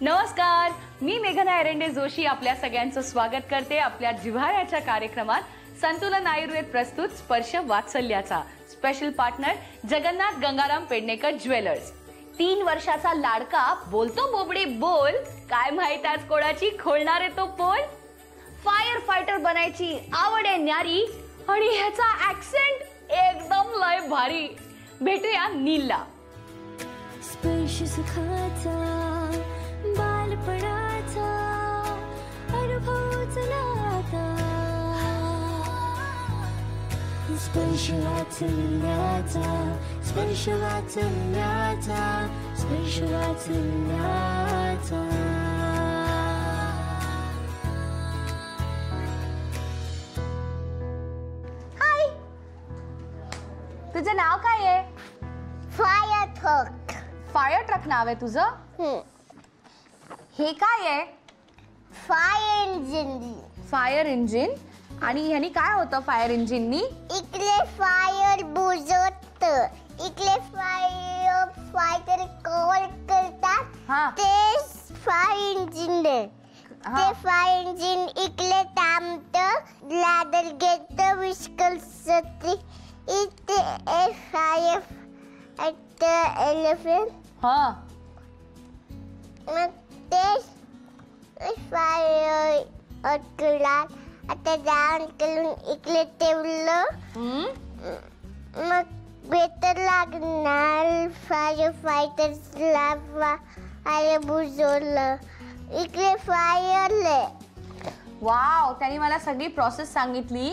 नमस्कार, मी मेघना एरंडे जोशी आपल्या सगळ्यांचं स्वागत करते आपल्या जिव्हाळ्याच्या कार्यक्रमात संतुलन आयुर्वेद प्रस्तुत स्पर्श वात्सल्याचा special partner Jagannath Gangaram Pednekar jewellers. 3 वर्षाचा लाडका बोलतो बोबडी बोल, काय माहित आज कोणाची खोलणार आहे तो पोल। फायर फायटर बनायची आवड आहे न्यारी आणि ह्याचा ऍक्सेंट एकदम लय भारी। भेटूया नीलला। स्पर्श सुखाचा बालपणाचा अनुभव चला आता, स्पर्श वात्सल्याचा, स्पर्श वात्सल्याचा, स्पर्श वात्सल्याचा। हाय, तुझं नाव काय आहे? Fire truck. फायर ट्रक नाव आहे तुझं? हे काय आहे? Fire engine. Fire engine. आणि ह्यानी काय होतं फायर इंजिननी? इकडे फायर बुजवत, इकडे फायर फायटर कॉल करतात। हा। ते फायर इंजिन आहे। ते फायर इंजिन इकडे थांबतं, लॅडर घेतं, विस्कल सत्री इथे फायर एलिफंट। हा। मग ते फायर अटकलात, आता जाऊन करून इकडे ठेवलं। मग बेटर लागणार फायर फायटर्सला फायर बुजवलं, इकडे फायरले। वाव, त्यांनी मला सगळी प्रोसेस सांगितली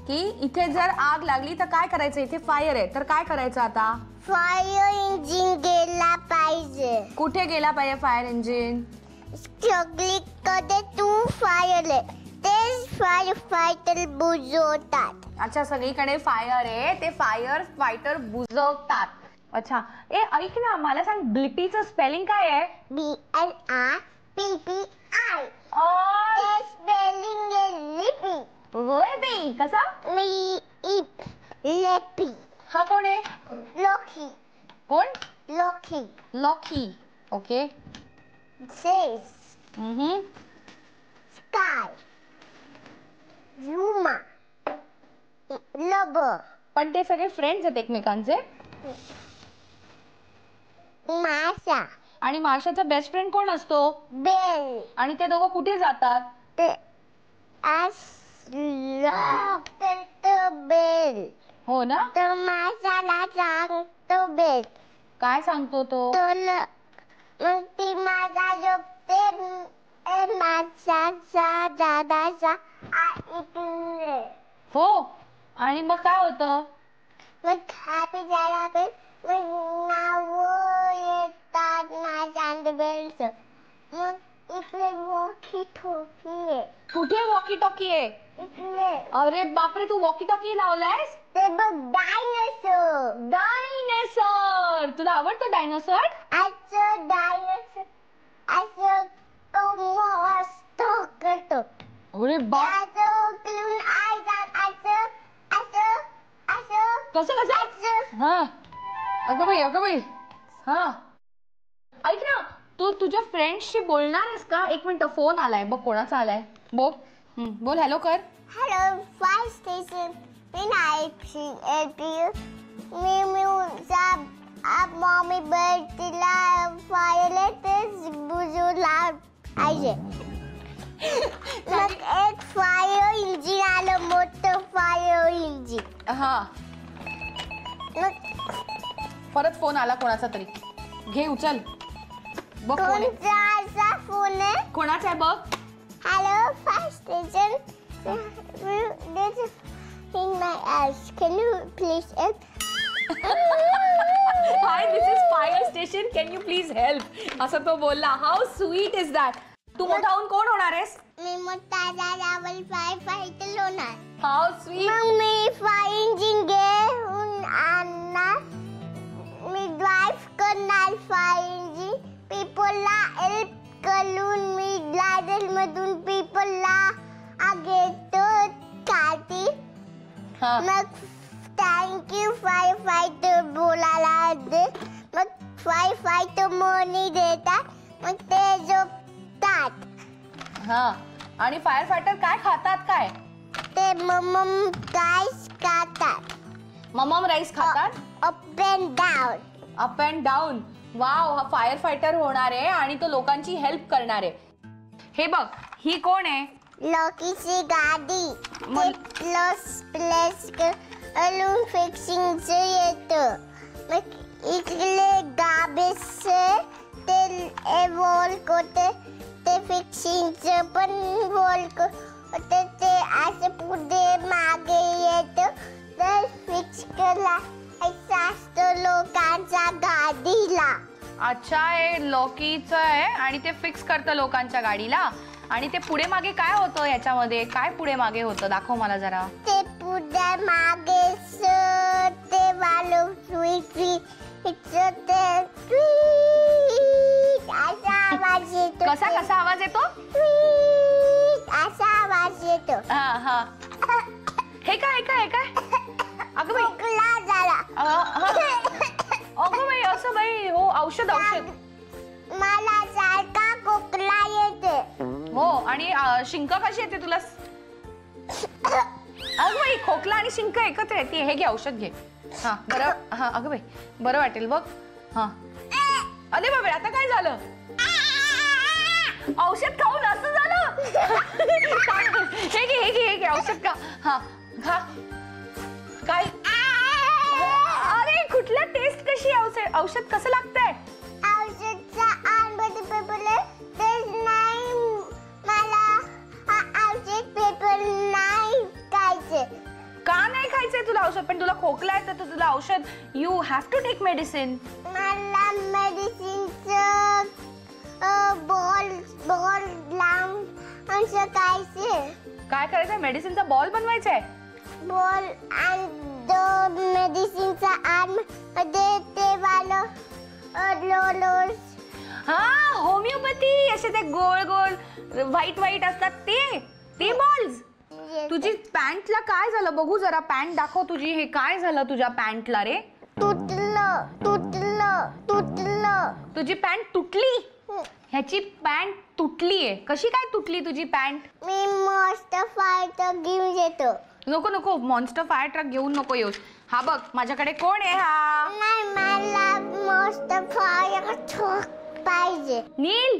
की इथे जर आग लागली तर काय करायचं, इथे फायर आहे तर काय करायचं आता? फायर इंजिन गेला पाहिजे। कुठे गेला पाहिजे फायर इंजिन? सगळीकडे तू फायर आहे, ते फायर फायटर बुजवतात। अच्छा, सगळीकडे फायर आहे, ते फायर फायटर बुजवतात। अच्छा, ए ऐक ना, मला सांग ब्लिपीचं स्पेलिंग काय आहे? BLIPPI। स्पेलिंग आहे लिपी। लिपी कसा? लिपी। हा कोण आहे? लोकी। कोण? लोकी। लॉकी। Okay. Says Mm-hmm. sky, Zuma, Lover, पण ते सगळे फ्रेंड्स आहेत एकमेकांचे। Masha, आणि माशाचा बेस्ट फ्रेंड कोण असतो? Bell. आणि ते दोघं कुठे जातात? ते as the Bell. हो ना? तो माशाला सांगतो Bell. काय सांगतो तो? मग ती माशा झोपते, माशाचा दादाचा इकडे। हो, आणि मग काय होतं? मग हॅपी झाला तर मग नाव येतात माझ्या बेलचं। मग इकडे वॉकी टॉकी आहे। कुठे वॉकी टॉकी आहे? इकडे। अरे बापरे, तू वॉकी टॉकी लावलायस? ते बघ डायनोसॉर। डायनासोर। तुला आवडतो डायनासोर? असं डायनोसॉर असं तो मस्त करतो। अरे बाप, असं उकलून असं असं असं कसं कसं? असं। हा, अगं बाई। हा, ऐक ना, तू तुझ्या फ्रेंड्सशी बोलणार आहेस का? एक मिनिट, फोन आलाय बघ, कोणाचा आलाय बोल। बोल, हॅलो कर। Hello, fire station. When I help you, mommy bird तिला fire बुजवला पाहिजे। मग एक फायर इंजिन आलं, मोठं फायर इंजिन। हा, मग परत फोन आला कोणाचा तरी, घे उचल बघ कोण आहे? कोणचा असा फोन आहे? कोणाचा आहे बघ। Hello, fire station. There's a in my ass. Can you please help? Hi, this is fire station. Can you please help? असं तो बोलला. How sweet is that? तू मोठा होऊन कोण होणार आहेस? मी मोठा झाल्यावर फायर फायटर होणार। How sweet. मग मी फायर इंजिन घेऊन आणणार, मी ड्राईव्ह करणार फायर इंजिन, पीपलला हेल्प करून मी लॅडर मधून पीपलला घेतो काढते। मग थँक्यू फायर फायटर बोलायला दे, मग फायर फायटर मनी देतात, मग ते झोपतात. हा, आणि फायर फायटर काय खातात? काय ते मम गाईस खातात. ममम राईस खातात. Up and down. Up and down. Wow, हा फायर फायटर होणार आहे आणि तो लोकांची हेल्प करणार आहे. हे बघ, ही कोण आहे? लॉकीची गाडी. ते प्लेस करून फिक्सिंगचं येतं. मग इकडे गाबेस ते वॉल करते. ते फिक्सिंगचं पण वॉल करते. ते असं पुढे मागे येतं. तर फिक्स करायचं असतं लोकांच्या गाडीला. अच्छा, हे लॉकीचं आहे आणि ते फिक्स करतं लोकांच्या गाडीला. आणि ते पुढे मागे काय होतं याच्यामध्ये? काय पुढे मागे होतं? दाखव मला जरा. ते पुढे मागे ते वालो स्वीट ते असा आवाज येतो. कसा कसा आवाज येतो? असा आवाज येतो. हा हा. हे काय काय काय? अगं बाई, खोकला झाला. अगं बाई, असं बाई. हो, औषध औषध. मला सारखा खोकला येते. हो, आणि शिंक कशी येते तुला? अगं बाई, खोकला आणि शिंक एकत्र येते. हे घे, औषध घे. हा, बरं. हा, अगं बाई, बरं वाटेल बघ. हा. अरे बाबा, आता काय झालं? औषध खाऊन असं झालं? हे घे हे घे हे घे, औषध खा. हा, खा. काय? अरे, कुठल्या टेस्ट कशी आहे? औषध कसं लागतंय? औषधचा आंबट पेपर नाही. मला औषध पेपर नाही खायचे. का नाही खायचंय तुला औषध? पण तुला खोकला आहे तर तुला औषध, you have to take medicine. मला मेडिसिनचं बॉल लावून असं खायचे. काय करायचंय? मेडिसिनचा बॉल बनवायचा आहे. बॉल आणि मेडिसिनचा आर्म मध्ये ते वालं लोलोस. हा, होमिओपॅथी. असे ते गोल गोल व्हाईट व्हाईट असतात ते बॉल्स. तुझी पॅन्टला काय झालं? बघू जरा, पॅन्ट दाखव तुझी. हे काय झालं तुझ्या पॅन्टला रे? तुटलं तुटलं तुटलं. तुझी पॅन्ट तुटली? ह्याची पॅन्ट तुटलीये. कशी काय तुटली तुझी पॅन्ट? मी मस्त फायटर घेऊन येतो. नको नको, मॉन्स्टर फायर ट्रक घेऊन नको येऊस. हा बघ, माझ्याकडे कोण आहे? हा नाही, मला मस्त फायर ट्रक पाहिजे. नील.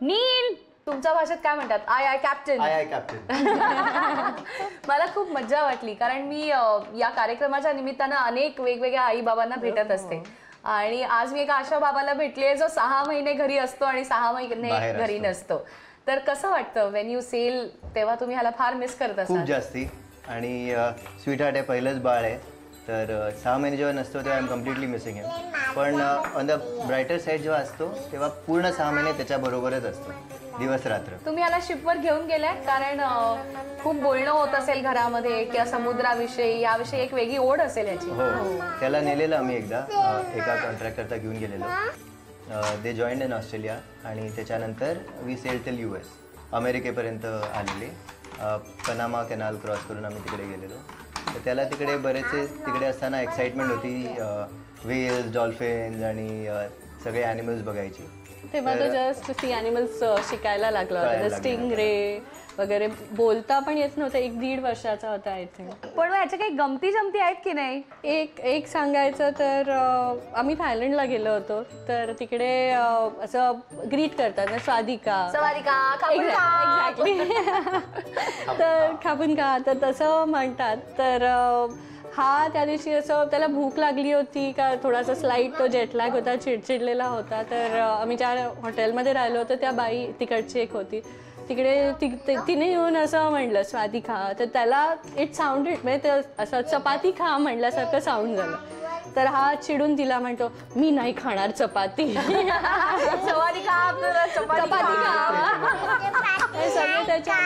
नील, तुमच्या भाषेत काय म्हणतात? I captain. I captain. मला खूप मज्जा वाटली, कारण मी या कार्यक्रमाच्या निमित्तानं अनेक वेगवेगळ्या आई बाबांना भेटत असते. आणि आज मी एका अशा बाबाला भेटले जो 6 महिने घरी असतो आणि 6 महिने घरी नसतो. तर कसं वाटतं वेन यू सेल? तेव्हा तुम्ही ह्याला फार मिस करत असाल? खूप जास्ती. आणि स्वीट हार्ट आहे, पहिलंच बाळ आहे. तर 6 महिने जेव्हा नसतो तेव्हा आय एम कम्प्लिटली मिसिंग हिम. पण ऑन द ब्रायटर साईड जेव्हा असतो तेव्हा पूर्ण 6 महिने त्याच्याबरोबरच असतो, दिवस रात्र. तुम्ही याला शिपवर घेऊन गेलाय? कारण खूप बोलणं होत असेल घरामध्ये किंवा समुद्राविषयी, याविषयी एक वेगळी ओढ असेल याची. हो, त्याला नेलेलं आम्ही एकदा एका कॉन्ट्रॅक्टरचा घेऊन गेलेलो. दे जॉईंड इन ऑस्ट्रेलिया आणि त्याच्यानंतर वी सेल टिल US, अमेरिकेपर्यंत आलेले. पनामा कॅनाल क्रॉस करून आम्ही तिकडे गेलेलो. तर त्याला तिकडे बरेचसे तिकडे असताना एक्साइटमेंट होती. व्हेल्स, डॉल्फिन्स आणि सगळे ॲनिमल्स बघायची. तेव्हा तो जस्ट सी ॲनिमल्स शिकायला लागला होता. स्टिंग रे वगैरे बोलता पण येत नव्हतं. 1-1.5 वर्षाचा होता आय थिंक. पण याच्या काही गमती जमती आहेत की नाही? एक सांगायचं तर आम्ही थायलंडला गेलो होतो. तर तिकडे असं ग्रीट करतात ना, स्वादिका. एक्झॅक्टली. तर खापून खा, तर तसं म्हणतात. तर हा त्या दिवशी असं त्याला भूक लागली होती का, थोडासा स्लाईट तो जेटलॅग होता, चिडचिडलेला होता. तर आम्ही ज्या हॉटेलमध्ये राहिलो होतो त्या बाई तिकडची एक होती, तिकडे तिने येऊन असं म्हणलं स्वादिका. तर त्याला इट साऊंडेड, म्हणजे ते असं चपाती खा म्हणल्यासारखं साऊंड झालं. तर हा चिडून तिला म्हणतो, मी नाही खाणार चपाती. चपाती खा. हे सगळे त्याच्या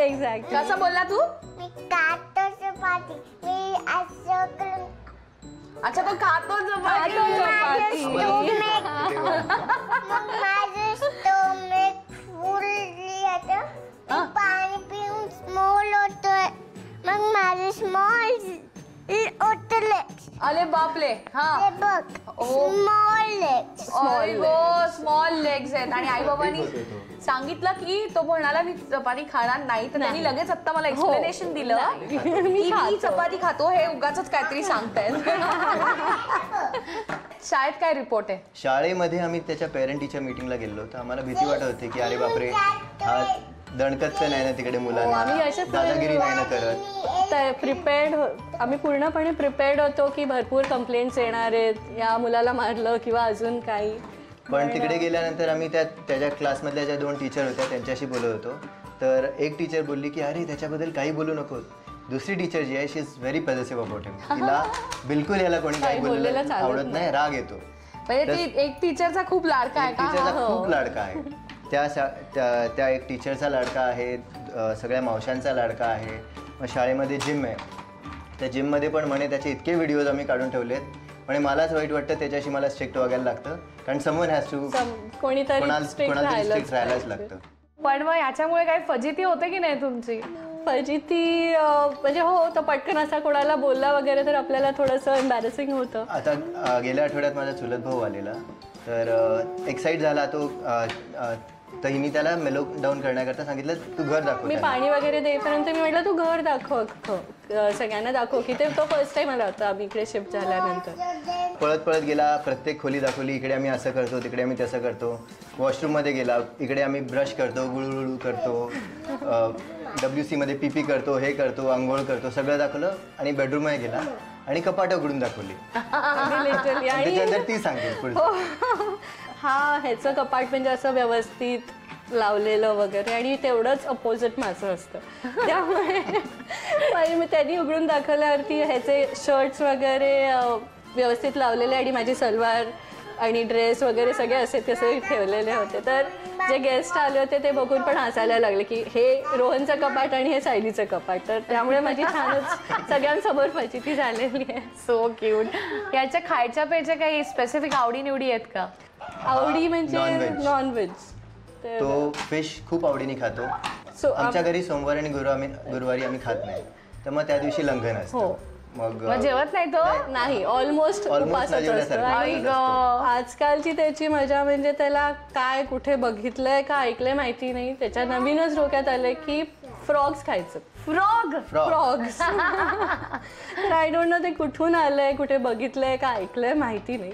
एक्झॅक्ट. कसं बोलला तू? मी खातो चपाती. मी असं करून. अच्छा, तो खातो चपाती. मग माझं स्टोमॅक फुल येतं. पाणी पिऊन स्मॉल होतोय. मग माझं स्मॉल ओतले. अरे बापले. हा, बघ Small legs. स्मॉल लेग्स आहेत. आणि आई बाबांनी सांगितलं की तो म्हणाला मी चपाती खाणार नाही, तर त्यांनी लगेच आता मला एक्सप्लेनेशन दिलं की मी चपाती खातो, हे उगाच काहीतरी सांगतायत. शाळेत काय रिपोर्ट आहे? शाळेमध्ये आम्ही त्याच्या पेरेंट टीचर मीटिंगला गेलो तर आम्हाला भीती वाटत होती की अरे बापरे, हा दणकत नाही ना तिकडे मुलांना, आम्ही असे दादागिरी नाही ना करत. तर प्रिपेअर्ड आम्ही पूर्णपणे प्रिपेअर्ड होतो की भरपूर कंप्लेंट्स येणार आहेत, या मुलाला मारलं किंवा अजून काही. पण तिकडे गेल्यानंतर आम्ही त्याच्या क्लासमधल्या ज्या 2 टीचर होत्या त्यांच्याशी बोलत होतो. तर एक टीचर बोलली की अरे त्याच्याबद्दल काही बोलू नको. दुसरी टीचर जी आहे शी इज व्हेरी पॉझिटिव्ह अबाउट हिम. तिला बिलकुल याला कोणी काही बोललेलं आवडत नाही, राग येतो. म्हणजे एक टीचरचा खूप लाडका आहे का? टीचरचा खूप लाडका आहे. त्या एक टीचरचा लाडका आहे, सगळ्या मावशांचा लाडका आहे. मग शाळेमध्ये जिम आहे, त्या जिममध्ये पण म्हणे त्याचे इतके व्हिडिओज आम्ही काढून ठेवलेत. म्हणजे मलाच वाईट वाटतं, त्याच्याशी मला स्ट्रिक्ट वागायला लागतं, कारण समवन हॅज टू कोणाला स्ट्रिक्ट राहायलाच लागतं. पण मग याच्यामुळे काही फजिती होते की नाही तुमची? फजिती म्हणजे हो, तर पटकन असा कोणाला बोलला वगैरे तर आपल्याला थोडंसं एम्बॅरेसिंग होतं. आता गेल्या आठवड्यात माझा चुलत भाऊ आलेला, तर एक्साइट झाला तो. तर मी त्याला मेलो डाऊन करण्याकरता सांगितलं तू घर दाखव. मी पाणी वगैरे देईपर्यंत मी म्हटलं तू घर दाखव, सगळ्यांना दाखव की ते तो फर्स्ट टाइम आला होता आम्ही इकडे शिफ्ट झाल्यानंतर. पळत पळत गेला, प्रत्येक खोली दाखवली, इकडे आम्ही असं करतो, तिकडे आम्ही तसं करतो. वॉशरूममध्ये गेला, इकडे आम्ही ब्रश करतो, गुळगुळू करतो, WC मध्ये पीपी करतो, हे करतो, आंघोळ करतो, सगळं दाखवलं. आणि बेडरूममध्ये गेला आणि कपाट उघडून दाखवली. लिटरली. आणि त्याच्यानंतर ती सांगेल पुढे. हा ह्याचं कपाट म्हणजे असं व्यवस्थित लावलेलं वगैरे, आणि तेवढंच अपोजिट माझं असतं. त्यामुळे मी त्यांनी उघडून दाखवल्यावरती ह्याचे शर्ट्स वगैरे व्यवस्थित लावलेले आणि माझी सलवार आणि ड्रेस वगैरे सगळे असे तसे ठेवलेले होते. तर जे गेस्ट आले होते ते बघून पण हसायला लागले की हे रोहनचं कपाट आणि हे सायलीचं कपाट. तर त्यामुळे माझी छानच सगळ्यांसमोर फजिती झालेली आहे. So cute. याच्या खायच्या प्यायच्या काही स्पेसिफिक आवडीनिवडी आहेत का? आवडी म्हणजे नॉनव्हेज. तो फिश खूप आवडीने खातो. आमच्या घरी सोमवार आणि गुरुवारी आम्ही खात नाही, तर मग त्या दिवशी लंघन असतं. मग जेवत नाही तो? नाही, ऑलमोस्ट उपासच असतं. आजकालची त्याची मजा म्हणजे त्याला काय कुठे बघितलंय का ऐकलंय माहिती नाही, त्याच्या नवीनच डोक्यात आलंय की फ्रॉग्स खायचं. फ्रॉग्स. तर आय डोंट नो ते कुठून आलंय, कुठे बघितलंय का ऐकलंय माहिती नाही,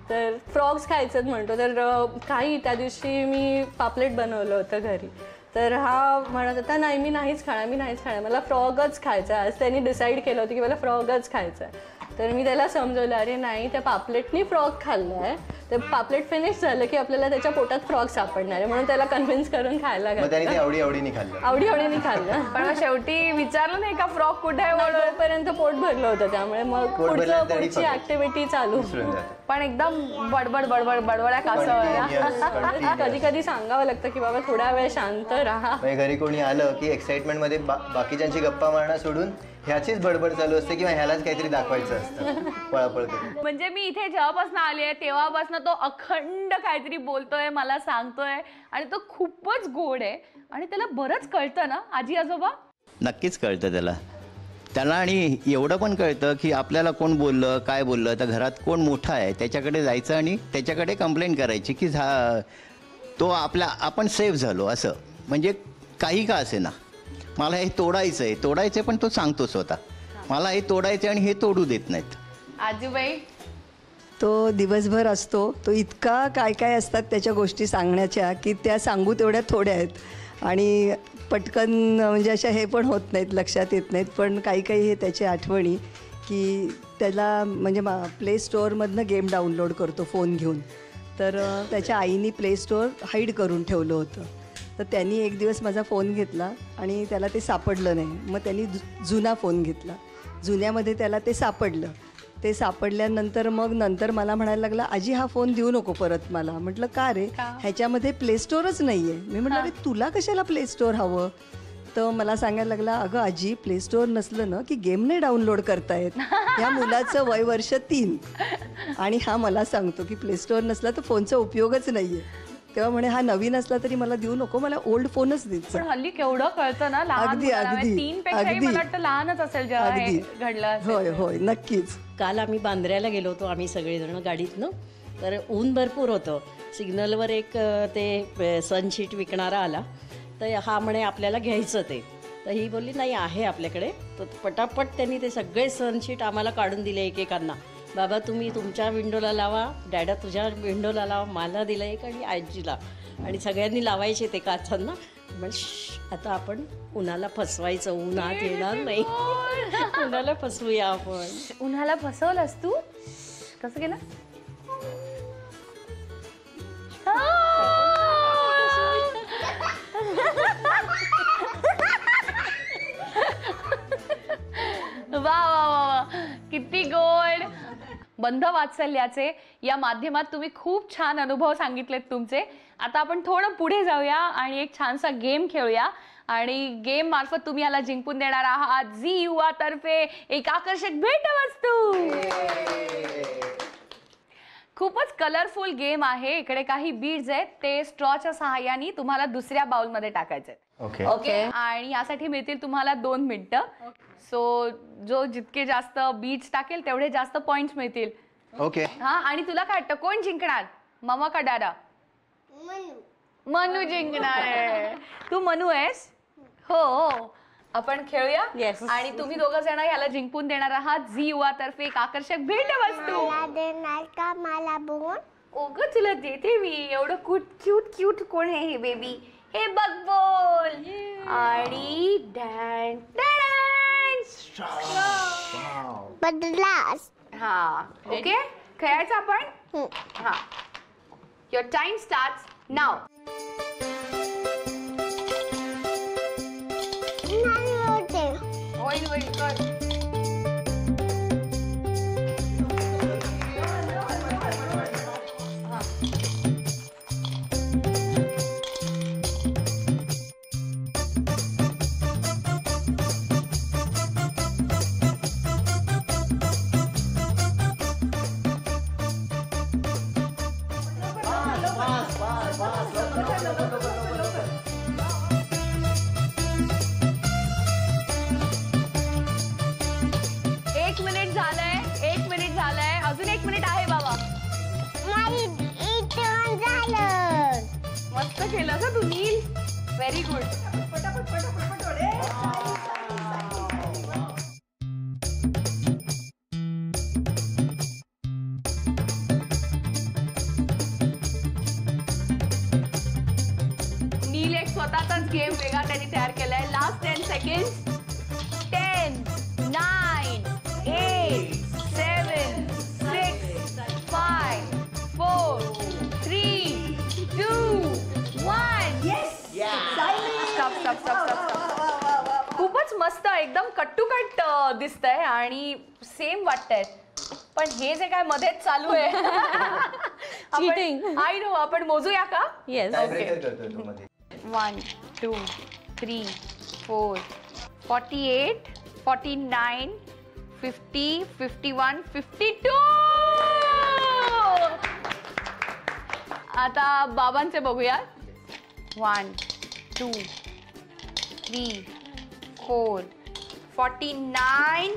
तर फ्रॉग्स खायचं म्हणतो. तर काही त्या दिवशी मी पापलेट बनवलं होतं घरी, तर हा म्हणत होता नाही मी नाहीच खाणार, मला फ्रॉगच खायचा आहे. आज त्यांनी डिसाईड केलं होतं की मला फ्रॉगच खायचा आहे. तर मी त्याला समजवलं अरे नाही, त्या पापलेटनी फ्रॉग खाल्लं आहे, तर पापलेट फिनिश झालं की आपल्याला त्याच्या पोटात फ्रॉग सापडणार आहे, म्हणून त्याला कन्व्हिन्स करून खायला लागलं. आवडीने खाल्लं. पण शेवटी विचारलं नाही का फ्रॉग कुठे आहे म्हणून? तोपर्यंत पोट भरलं होतं, त्यामुळे मग पुढची ऍक्टिव्हिटी चालू. पण एकदम बडबड्या कासं. कधी कधी सांगावं लागतं की बाबा थोडा वेळ शांत राहा. घरी कोणी आलं की एक्साइटमेंट मध्ये बाकीच्यांची गप्पा मारणं सोडून ह्याचीच बडबड चालू असते किंवा ह्यालाच काहीतरी दाखवायचं असतं पळापळ करून. म्हणजे मी इथे जेव्हापासून आली आहे तेव्हापासून तो अखंड काहीतरी बोलतोय, मला सांगतोय, आणि तो खूपच गोड आहे. आणि त्याला बरंच कळतं ना आजी आजोबा? नक्कीच कळतं त्याला. आणि एवढं पण कळतं की आपल्याला कोण बोललं काय बोललं, तर घरात कोण मोठा आहे त्याच्याकडे जायचं आणि त्याच्याकडे कंप्लेंट करायची की तो आपण सेफ झालो असं. म्हणजे काही का असे ना, मला हे तोडायचं पण तो सांगतो स्वतः मला हे तोडायचं आणि हे तोडू देत नाहीत. आजूबाई? तो दिवसभर असतो, तो इतका काय काय असतात त्याच्या गोष्टी सांगण्याच्या की त्या सांगू तेवढ्या थोड्या आहेत आणि पटकन म्हणजे अशा हे पण होत नाहीत, लक्षात येत नाहीत. पण काही हे त्याच्या आठवणी की त्याला म्हणजे प्ले स्टोअरमधनं गेम डाउनलोड करतो फोन घेऊन. तर त्याच्या आईने प्ले स्टोअर हाईड करून ठेवलं होतं. तर त्यांनी एक दिवस माझा फोन घेतला आणि त्याला ते सापडलं नाही. मग त्यांनी जुना फोन घेतला, जुन्यामध्ये त्याला ते सापडलं. ते सापडल्यानंतर मग नंतर मला म्हणायला लागला आजी हा फोन देऊ नको परत मला. म्हटलं का रे, ह्याच्यामध्ये प्ले स्टोअरच नाही आहे. मी म्हटलं अरे तुला कशाला प्ले स्टोअर हवं? तर मला सांगायला लागला अगं आजी प्ले स्टोअर नसलं ना की गेम नाही डाउनलोड करतायत. ह्या मुलाचं वय वर्ष 3 आणि हा मला सांगतो की प्ले स्टोअर नसला तर फोनचा उपयोगच नाही आहे. तेव्हा म्हणे हा नवीन असला तरी मला देऊ नको, मला ओल्ड फोनच द्यायचा. पण हल्ली केवढं कळतं ना लहान अगदी, मुलांना. अगदी, 3 पेक्षाही अगदी. मला वाटतं लहानच असेल जेव्हा हे अगदी. घडलं असेल. होय होय नक्कीच. काल आम्ही बांद्र्याला गेलो होतो, आम्ही सगळेजण गाडीतनं. तर ऊन भरपूर होतं. सिग्नलवर एक ते सनशीट विकणारा आला, तर हा म्हणे आपल्याला घ्यायचं ते. तर ही बोलली नाही आहे आपल्याकडे. तर पटापट त्यांनी ते सगळे सनशीट आम्हाला काढून दिले एकेकांना. बाबा तुम्ही तुमच्या विंडोला लावा, डॅडा तुझ्या विंडोला लावा, मला दिलं एक आणि आजीला, आणि सगळ्यांनी लावायचे ते काचांना. मग आता आपण उन्हाला फसवायचं, उन्हात येणार नाही, उन्हाला फसवूया आपण. उन्हाला फसवलंस तू? कसं केलं? वा वा वा वा, किती गोड. बंध वात्सल्याचे या माध्यमात तुम्ही खूप छान अनुभव सांगितलेत तुमचे. आता आपण थोडं पुढे जाऊया आणि एक छानसा गेम खेळूया. आणि गेम मार्फत तुम्ही याला जिंकून देणार आहात झी युवा तर्फे एक आकर्षक भेटवस्तू. खूपच कलरफुल गेम आहे. इकडे काही बीड्स आहेत, ते स्ट्रॉच्या सहाय्याने तुम्हाला दुसऱ्या बाउलमध्ये टाकायचे. ओके ओके, आणि यासाठी मिळतील तुम्हाला 2 मिनिटं. सो जो जितके जास्त बीड्स टाकेल तेवढे जास्त पॉइंट्स मिळतील. ओके. हा, आणि तुला काय वाटतं कोण जिंकणार, ममा का दादा? मनू जिंकणार आहे. तू मनू आहेस? हो हो. आपण खेळूया. Yes. आणि तुम्ही दोघं जण याला जिंकून देणार आहात झी युवा तर्फे एक आकर्षक भेटवस्तू. मला देणार का मला बघून? ओग तुला देते मी. एवढं क्यूट क्यूट कोण आहे हे बेबी? हे बघ बोल. आणि डॅन बदलास. हा, ओके, खेळायचं आपण. हा, युअर टाइम स्टार्ट्स नाव. नाही होते. होईल होईल कर. एक मिनिट झालंय. अजून 1 मिनिट आहे बाबा. नाही इथं झालं. मस्त केलं का तू नील. Very good. नील एक स्वतःचाच गेम वेगळा त्यांनी तयार केलाय. Last 10 second. 10, 9, 8, 7, 6, 5, 4, 3, 2, 1. स्टॉप. खूपच मस्त, एकदम कट टू कट दिसतंय आणि सेम वाटतंय. पण हे जे काय मध्येच चालू आहे Cheating. I know. आपण मोजूया का? येस. करतोय तू मध्ये. 1, 2, 3, 4, 48, 49, 50, 51, 52. आता बाबांचे बघूया. 1, 2, 3, 4, 49.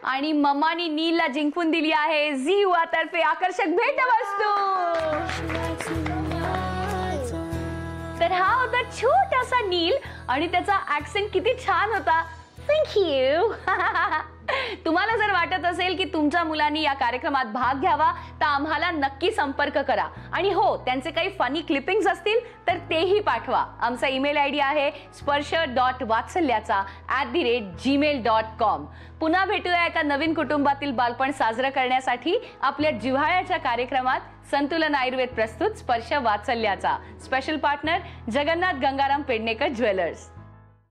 आणि मम्मानी नीलला जिंकून दिली आहे झी युवा तर्फे आकर्षक भेटवस्तू. तर हा होता छोटासा नील आणि त्याचा ऍक्सेंट किती छान होता. थँक्यू. तुम्हाला जर वाटत असेल की तुमच्या मुलांनी या कार्यक्रमात भाग घ्यावा तर आम्हाला नक्की संपर्क करा. आणि हो, त्यांचे काही फनी क्लिपिंग्स असतील तर तेही पाठवा. आमचा ईमेल आयडी आहे sprsha.vatsalyacha@gmail.com. पुन्हा भेटूया एका नवीन कुटुंबातील बालपण साजरं करण्यासाठी आपल्या जिव्हाळ्याच्या कार्यक्रमात. संतुलन आयुर्वेद प्रस्तुत स्पर्श वात्सल्याचा. Special partner Jagannath Gangaram Pednekar jewellers.